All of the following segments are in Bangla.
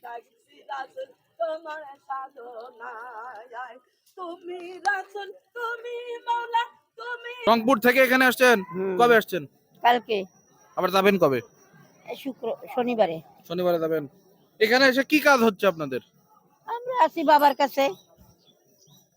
ডাকছি রাসূল তোমার সাধনায়, তুমি রাসূল তুমি মাওলা তুমি। রংপুর থেকে এখানে আসছেন? কবে আসছেন? কালকে। আবার যাবেন কবে? শনিবারে। শনিবারে যাবেন। এখানে এসে কি কাজ হচ্ছে আপনাদের? আমরা আছি বাবার কাছে।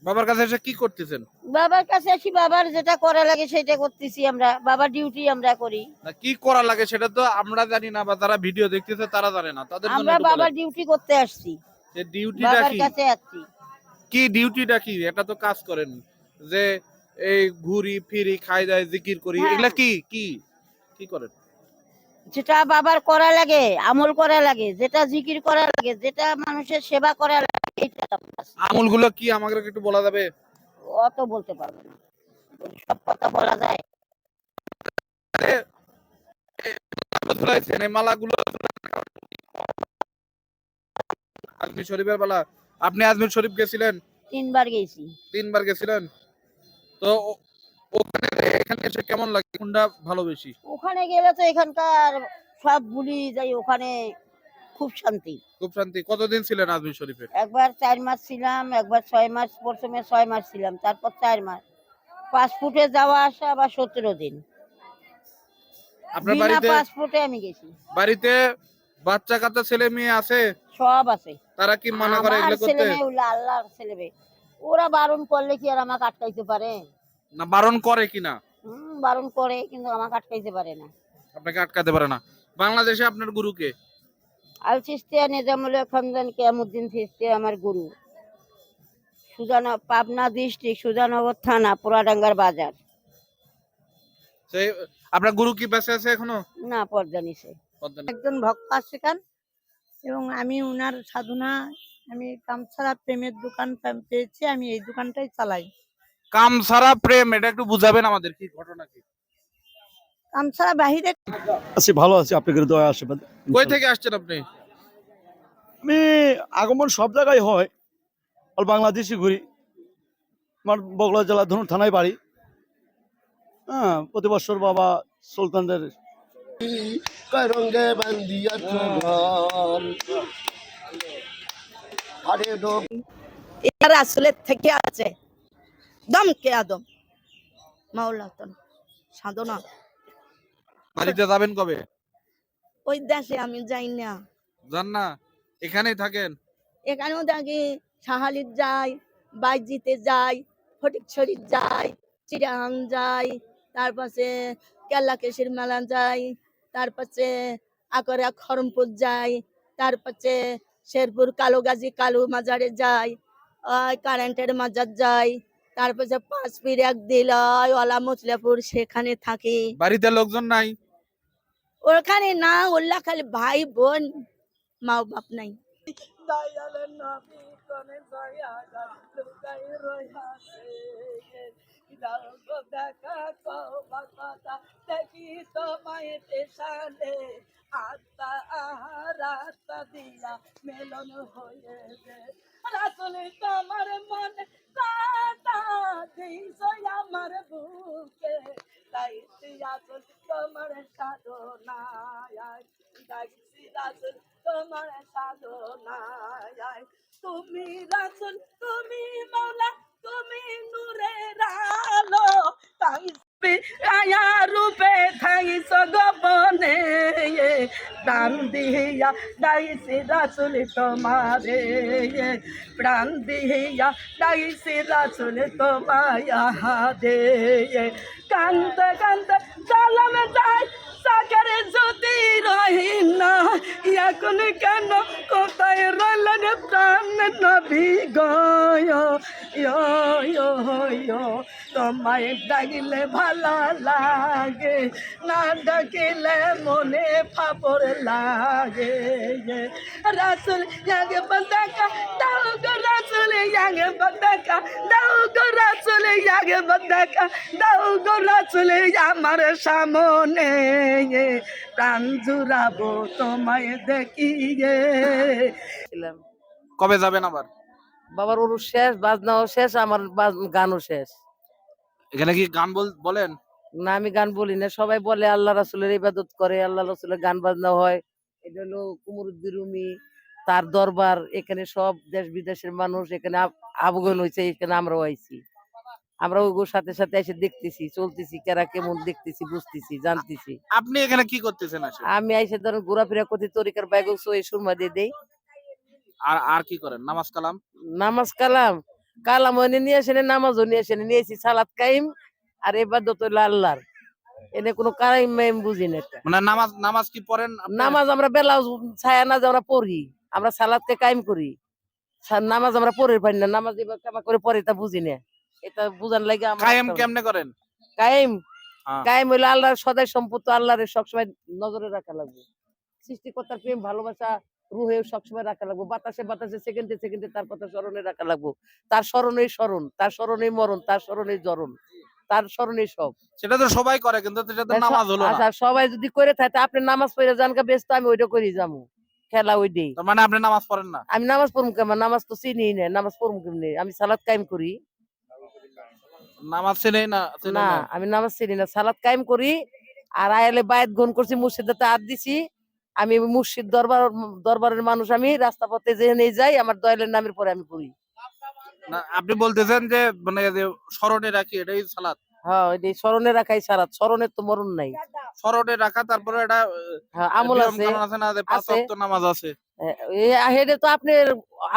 বাবার কাছে এসে কি করতেছেন? বাবার কাছে আসি, বাবার যেটা করা লাগে সেটা করতেছি আমরা, বাবার ডিউটি আমরা করি। না কি করা লাগে সেটা তো আমরা জানি না, বা যারা ভিডিও দেখতেছে তারা জানে না, তাদের জন্য আমরা একটু বাবার বলেন। ডিউটি করতে আসছি, যে ডিউটিটা বাবার কি? কাছে আসছি। কি ডিউটিটা কি? এটা তো কাজ করেন যে এই ঘুরি ফিরি খাই দাই জিকির করি, হ্যাঁ। এগুলা কি কি কি করেন? যেটা বাবার করা লাগে, আমল করা লাগে, যেটা জিকির করা লাগে, যেটা মানুষের সেবা করা লাগে, এটা আমরা আছি। আমলগুলো কি আমাকে একটু বলা যাবে? অত বলতে পারবো না, সব কথা বলা যায়? মালাগুলো আজমির শরীফের বেলা আপনি আজমির শরীফ গেছিলেন? 3 বার গেছি। 3 বার গেছিলেন? তো ওখানে এখানে এসে কেমন লাগে, কোনটা ভালো বেশি? ওখানে গেলে তো এখানকার সব ভুলি যাই, ওখানে খুব শান্তি। খুব শান্তি। কতদিন ছিলেন আজমির শরীফে? একবার 4 মাস ছিলাম, একবার 6 মাস, প্রথমে 6 মাস ছিলাম, তারপর 4 মাস। পাসপোর্টে যাওয়া আসা আবার 17 দিন। আপনার বিনা বাড়িতে পাসপোর্টে আমি গেছি। বাড়িতে বাচ্চা কাচ্চা ছেলে মেয়ে আছে? সব আছে। তারা কি মানা করে আমার এগুলো ছেলে করতে? মেয়ে হলো আল্লাহর ছেলে মেয়ে, ওরা বারণ করলে কি আর আমাকে আটকাইতে পারে? না বারণ করে কিনা? বারণ করে, কিন্তু আমাকে আটকাইতে পারে না। আপনাকে আটকাতে পারে না। বাংলাদেশে আপনার গুরুকে? আল চিশতিয়া নিজামুল খানদান কিয়ামুদ্দিন চিশতিয়া আমার গুরু। পাবনা ডিস্ট্রিক্ট, সুজানগর থানা, পুরাডাঙ্গার বাজার। সেই আপনার গুরু কি বেঁচে আছে এখনো? না, পর্দা নিছে। একজন ভক্ত আসছেন এবং আমি উনার সাধনা, আমি কামছাড়া প্রেমের দোকান পেয়েছি, আমি এই দোকানটাই চালাই। কামছাড়া প্রেম, এটা একটু বুঝাবেন আমাদের, কি ঘটনা কি? কামছাড়া বাহিরে আছি, ভালো আছি, আপনাদের দয়া আশীর্বাদ। কই থেকে আসছেন আপনি? আমি আগমন সব জায়গায় হয়, অল বাংলাদেশি ঘুরি। আমার বগুড়া জেলা ধনুর থানায় বাড়ি। হ্যাঁ, প্রতি বছর বাবা সুলতানদের এরা আসলে থেকে আছে দমকে আদম মাওলাতন সাধনা। বাড়িতে যাবেন কবে? ওই দেশে আমি যাই না। যান না? এখানেই থাকেন? এখানেও থাকি, সাহালির যাই, বাইজিতে যাই, ফটিকছড়ির যাই, চিরাং যাই, তারপরে কেল্লাকেশির মেলা যাই, তারপরে আকরা খরমপুর যাই, তারপরে শেরপুর কালোগাজী কালু মাজারে যাই, কারেন্টের মাজার যাই, তারপরে 5 পীর এক দিল ওলা মুসলাপুর, সেখানে থাকি। বাড়িতে লোকজন নাই? ওখানে না, ওল্লা খালি ভাই বোন, মা বাপ নাই। দয়াল নবী কোন জায়গা লুকাই রইয়াছে, দাও গো দেখা কওবা কথা দেখি তোমায় পেশানে, আত্মা আহারাত্মা দিয়া মেলন হয়েছে। রাসূল তোমার মনে কথা দিছ আমার বুকে, তাই রাসূল তোমার সাধনায়, ডাকছি রাসূল তোমার সাধনায়, তুমি রাসূল তুমি মাওলা তুমি নূরের আলো, তাই আয়া রূপে থাইছ গোপনে, প্রাণ দিয়া ডাইছি রাসূল তোমারে, প্রাণ দিয়া ডাইছি রাসূল তোমায় দে, কান্দতে কান্দতে সালাম যাই সাগরে যদি রহি না, এখন কেন কোথায় রইলেন প্রাণ নবী গয়, তোমায় ডাকিলে ভালো লাগে, না ডাকিলে মনে ফাপর লাগে। রাসূল আগে দেখা দাও গো, রাসূল আগে দেখা দাও গো, রাসূল আগে দেখা দাও গো, রাসূল আমার সামনে, প্রাণ জুড়াবো তোমায় দেখিয়ে। কবে যাবেন আবার? বাবার উরুস শেষ, বাজনাও শেষ, আমার গানও শেষ। এখানে কি গান বলেন? না, আমি গান বলি না, সবাই বলে আল্লাহ রাসূলের ইবাদত করে, আল্লাহ রাসূলের গান বাজনা হয়। এটা হলো কুমরুদ্দিন রুমি, তার দরবার, এখানে সব দেশ বিদেশের মানুষ এখানে আবগান হয়েছে, এখানে আমরাও আইছি। আমরা ওগুলোর সাথে সাথে এসে দেখতেছি, চলতেছি, কেরা কেমন দেখতেছি, বুঝতেছি, জানতেছি। আপনি এখানে কি করতেছেন আসে? আমি আইসে ধরেন ঘোরাফেরা করতে, তরিকার ব্যাগ সই সুরমা দিয়ে দেই। আর আর কি করেন? নামাজ কালাম? নামাজ কালাম, কালাম এনে নিয়ে আসেন, নামাজও নিয়ে আসেন, নিয়েছি সালাত কাইম আর এবাদত হইলো আল্লাহর। এনে কোনো কাইম মাইম বুঝি না এটা। মানে নামাজ নামাজ কি পড়েন আপনি? নামাজ আমরা বেলা ছায়া না যে আমরা পড়ি, আমরা সালাদকে কায়েম করি। নামাজ আমরা পড়ে পারি না, নামাজ এবার কেমন করে পড়ে তা বুঝি না। এটা বুঝার লাগে কায়েম কেমনে করেন? কায়েম হ্যাঁ। কায়েম হইলো আল্লাহর সদাই সম্পত্তি, আল্লাহরে সবসময় নজরে রাখা লাগবে। সৃষ্টিকর্তার প্রেম ভালোবাসা রুহে সবসময় রাখা লাগবে, বাতাসে বাতাসে সেকেন্ডে সেকেন্ডে তার কথা স্মরণে রাখা লাগবে। তার স্মরণেই স্মরণ, তার স্মরণেই মরণ, তার স্মরণেই জরণ, তার স্মরণেই সব। সেটা তো সবাই করে, কিন্তু সেটা তো নামাজ হলো না। আচ্ছা, সবাই যদি করে থাকে তা আপনি নামাজ পড়ে জানকা ব্যস্ত, আমি ওইটা করি যাবো খেলা ওই দিই। তার মানে আপনি নামাজ পড়েন না? আমি নামাজ পড়বো কেমন? নামাজ তো চিনি না, নামাজ পড়বো কেমনি? আমি সালাদ কায়েম করি নামাজ চিনেই না? না, আমি নামাজ চিনি না, সালাদ কায়েম করি। আর আয়ালে বায়াত গ্রহণ করছি, মুর্শিদাতে হাত দিছি। আমি মুর্শিদ দরবারের মানুষ, আমি রাস্তা পথে যেখানে যাই আমার দয়ালের নামের পরে আমি পড়ি। না, আপনি বলতেছেন যে মানে যে স্মরণে রাখি এটাই সালাত? হ্যাঁ, এই স্মরণে রাখাই সালাদ, স্মরণের তো মরণ নাই। স্মরণে রাখা, তারপরে এটা হ্যাঁ, আমল নিয়ম আছে। কানুন আছে না যে 5 আছে। ওয়াক্ত নামাজ আছে? হেডে তো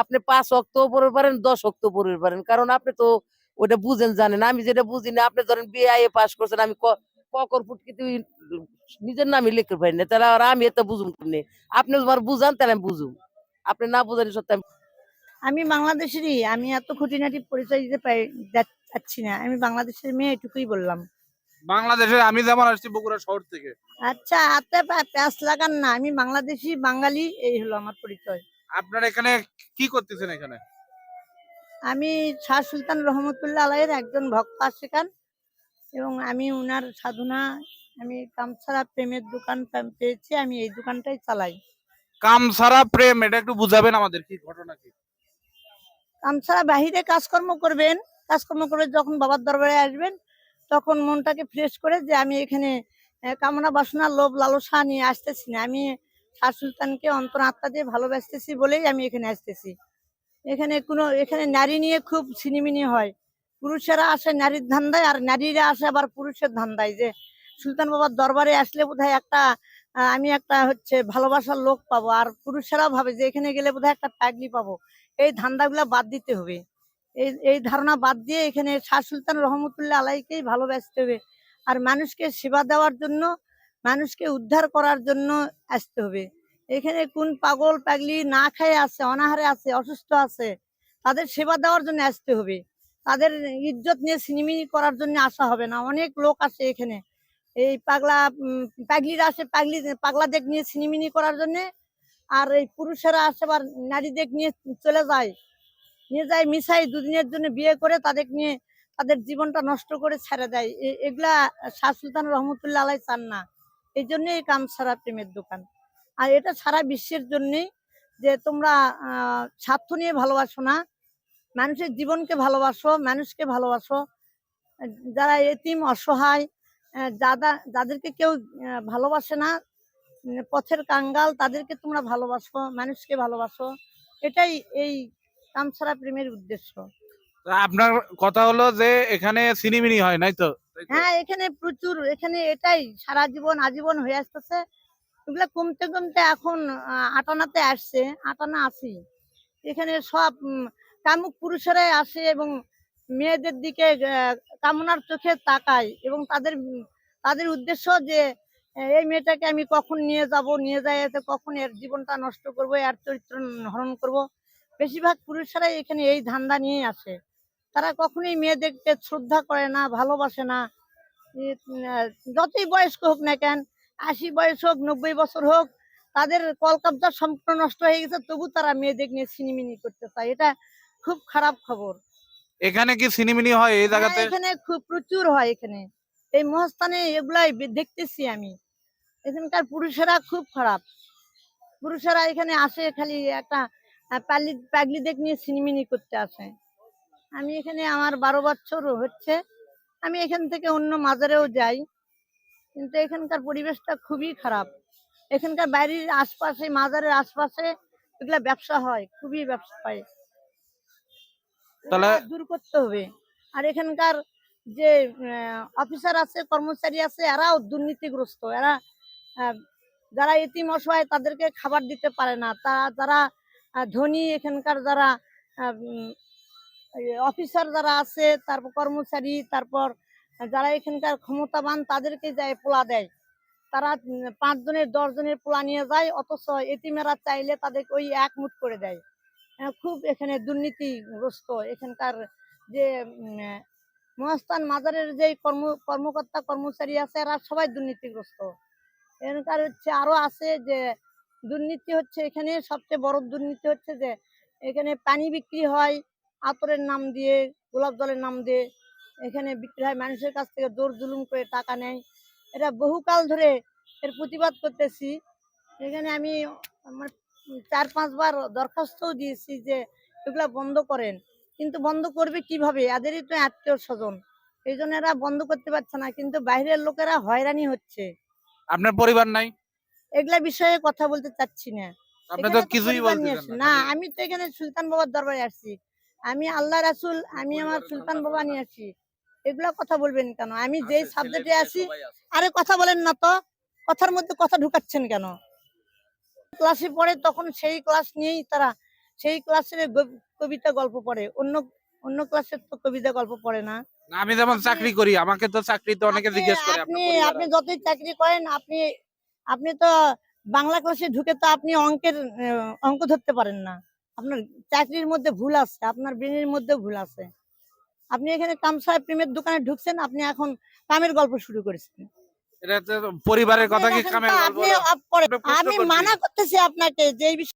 আপনি 5 ওয়াক্ত পড়তে পারেন, 10 ওয়াক্ত পড়তে পারেন, কারণ আপনি তো ওটা বুঝেন জানেন। আমি যেটা বুঝি না, আপনি ধরেন বিএ পাস করছেন, আমি ককর ফুটকি তুই নিজের নামে লিখতে পারি না, তাহলে আর আমি এটা বুঝুন কেমনে? আপনি আমার বুঝান, তাহলে আমি বুঝুম। আপনি না বুঝানি সত্যি আমি বাংলাদেশেরই, আমি এত খুঁটিনাটি পরিচয় দিতে চাচ্ছি না। আমি বাংলাদেশের মেয়ে, এটুকুই বললাম। বাংলাদেশে আমি যেমন আসছি বগুড়া শহর থেকে। আচ্ছা, হাতে প্যাঁচ লাগান না, আমি বাংলাদেশি বাঙালি, এই হলো আমার পরিচয়। আপনার এখানে কি করতেছেন এখানে? আমি শাহ সুলতান রহমতুল্লাহ আলাইয়ের একজন ভক্ত আশিকান, এবং আমি উনার সাধনা, আমি কামছাড়া প্রেমের দোকান পেয়েছি, আমি এই দোকানটাই চালাই। কাম ছাড়া প্রেম, এটা একটু বুঝাবেন আমাদের, কি ঘটনা কি? কামছাড়া বাহিরে কাজকর্ম করবেন, কাজকর্ম করে যখন বাবার দরবারে আসবেন, তখন মনটাকে ফ্রেশ করে যে আমি এখানে কামনা বাসনা লোভ লালসা নিয়ে আসতেছি না, আমি শাহ সুলতানকে অন্তর আত্মা দিয়ে ভালোবাসতেছি বলেই আমি এখানে আসতেছি। এখানে নারী নিয়ে খুব ছিনিমিনি হয়। পুরুষেরা আসে নারীর ধান্দায়, আর নারীরা আসে আবার পুরুষের ধান্দায়, যে সুলতান বাবার দরবারে আসলে বোধহয় আমি একটা হচ্ছে ভালোবাসার লোক পাবো, আর পুরুষেরাও ভাবে যে এখানে গেলে বোধহয় একটা পাগলি পাবো। এই ধান্দাগুলা বাদ দিতে হবে। এই ধারণা বাদ দিয়ে এখানে শাহ সুলতান রহমতুল্লাহ আলাইকেই ভালোবাসতে হবে, আর মানুষকে সেবা দেওয়ার জন্য, মানুষকে উদ্ধার করার জন্য আসতে হবে। এখানে কোন পাগল পাগলি না খেয়ে আছে, অনাহারে আছে, অসুস্থ আছে, তাদের সেবা দেওয়ার জন্য আসতে হবে। তাদের ইজ্জত নিয়ে ছিনিমিনি করার জন্য আসা হবে না। অনেক লোক আসে এখানে, এই পাগলিরা আসে পাগলাদের নিয়ে ছিনিমিনি করার জন্য, আর এই পুরুষেরা আসে আবার নারীদের নিয়ে চলে নিয়ে যায় মিশাই, দুদিনের জন্য বিয়ে করে তাদের নিয়ে তাদের জীবনটা নষ্ট করে ছেড়ে দেয়। এগুলা শাহ সুলতান রহমতুল্লাহ আলাই চান না। এই জন্যই এই কামছাড়া প্রেমের দোকান। আর এটা সারা বিশ্বের জন্যই, যে তোমরা স্বার্থ নিয়ে ভালোবাসো না, মানুষের জীবনকে ভালোবাসো, মানুষকে ভালোবাসো। যারা এতিম অসহায়, যাদেরকে কেউ ভালোবাসে না, পথের কাঙ্গাল, তাদেরকে তোমরা ভালোবাসো, মানুষকে ভালোবাসো। এটাই এই কামছাড়া প্রেমের উদ্দেশ্য। আপনার কথা হলো যে এখানে সিনিমিনি হয় নাই তো? হ্যাঁ, এখানে প্রচুর, এখানে এটাই সারা জীবন আজীবন হয়ে আসতেছে। এগুলা কমতে কমতে এখন 58তে আসছে, 58 এখানে সব কামুক পুরুষেরাই আসে এবং মেয়েদের দিকে কামনার চোখে তাকায়, এবং তাদের উদ্দেশ্য যে এই মেয়েটাকে আমি কখন নিয়ে যাই, কখন এর জীবনটা নষ্ট করবো, এর চরিত্র হরণ করব। বেশিরভাগ পুরুষেরাই এখানে এই ধান্দা নিয়ে আসে। তারা কখনোই মেয়েদেরকে শ্রদ্ধা করে না, ভালোবাসে না। যতই বয়স্ক হোক না কেন, 80 বয়স হোক, 90 বছর হোক, তাদের কলকব্জা সম্পূর্ণ নষ্ট হয়ে গেছে, তবু তারা মেয়েদের নিয়ে ছিনিমিনি করতে চায়। এটা খুব খারাপ খবর। এখানে কি সিনিমিনি হয় এই জায়গাতে? এখানে খুব প্রচুর হয়। এখানে এই মহাস্থানে এগুলাই দেখতেছি আমি। এখানকার পুরুষেরা খুব খারাপ। পুরুষেরা এখানে আসে খালি একটা পাগলিদের নিয়ে ছিনিমিনি করতে আসে। আমি এখানে আমার 12 বছর হচ্ছে, আমি এখান থেকে অন্য মাজারেও যাই, কিন্তু এখানকার পরিবেশটা খুবই খারাপ। এখানকার বাড়ির আশপাশে, মাজারের আশপাশে এগুলা ব্যবসা হয়, খুবই ব্যবসা হয়। তাহলে এগুলা দূর করতে হবে। আর এখানকার যে অফিসার আছে, কর্মচারী আছে, এরাও দুর্নীতিগ্রস্ত। এরা যারা এতিম অসহায় তাদেরকে খাবার দিতে পারে না। যারা ধনী, এখানকার যারা অফিসার যারা আছে, তারপর কর্মচারী, তারপর যারা এখানকার ক্ষমতাবান তাদেরকে যায় পোলা দেয়। তারা 5 জনের 10 জনের পোলা নিয়ে যায়, অথচ এতিমেরা চাইলে তাদেরকে ওই এক মুঠ করে দেয়। খুব এখানে দুর্নীতিগ্রস্ত। এখানকার যে মহাস্থান মাজারের যে কর্মকর্তা কর্মচারী আছে, এরা সবাই দুর্নীতিগ্রস্ত। এখানকার হচ্ছে আরো আছে যে দুর্নীতি হচ্ছে, এখানে সবচেয়ে বড় দুর্নীতি হচ্ছে যে এখানে পানি বিক্রি হয় আতরের নাম দিয়ে, গোলাপ জলের নাম দিয়ে এখানে বিক্রি হয়। মানুষের কাছ থেকে জোর জুলুম করে টাকা নেয়। এটা বহুকাল ধরে এর প্রতিবাদ করতেছি। এখানে আমি আমার 4-5 বার দরখাস্তও দিয়েছি যে এগুলা বন্ধ করেন, কিন্তু বন্ধ করবে কিভাবে? এদেরই তো আত্মীয় স্বজন, এই জন্য এরা বন্ধ করতে পারছে না। কিন্তু বাইরের লোকেরা হয়রানি হচ্ছে। আপনার পরিবার নাই? এগুলা বিষয়ে কথা বলতে চাচ্ছি না। আপনি এখানে তো তো কিছুই পরিবার বলতে নিয়ে চান আসছি না। না। আমি তো এখানে সুলতান বাবার দরবারে আসছি। আমি আল্লাহ রাসূল, আমি আমার সুলতান বাবা নিয়ে আসছি। এগুলা কথা বলবেন কেন? আমি যেই সাবজেক্টে আছি, আরে কথা বলেন না তো, কথার মধ্যে কথা ঢুকাচ্ছেন কেন? ক্লাসে পড়ে তখন সেই ক্লাস নিয়েই তারা সেই ক্লাসের কবিতা গল্প পড়ে, অন্য অন্য ক্লাসের তো কবিতা গল্প পড়ে না। না, আমি যেমন চাকরি করি, আমাকে তো চাকরিতে অনেকে আপনি জিজ্ঞেস করে আপনি আপনার পরিবার আপনি আছে? যতই চাকরি করেন, আপনি আপনি তো বাংলা ক্লাসে ঢুকে তো আপনি অঙ্কের অঙ্ক ধরতে পারেন না। আপনার চাকরির মধ্যে ভুল আছে, আপনার ব্রেনের মধ্যে ভুল আছে। আপনি এখানে কামসাহেব প্রেমের দোকানে ঢুকছেন, আপনি এখন কামের গল্প শুরু করেছেন। এটা তো পরিবারের কথা কি আপনি কামের রাখেন গল্প তো, আপনি হলো? অফ করেন। আপনি প্রশ্ন আমি করছি। মানা করতেছি আপনাকে যে এই বিষয়ে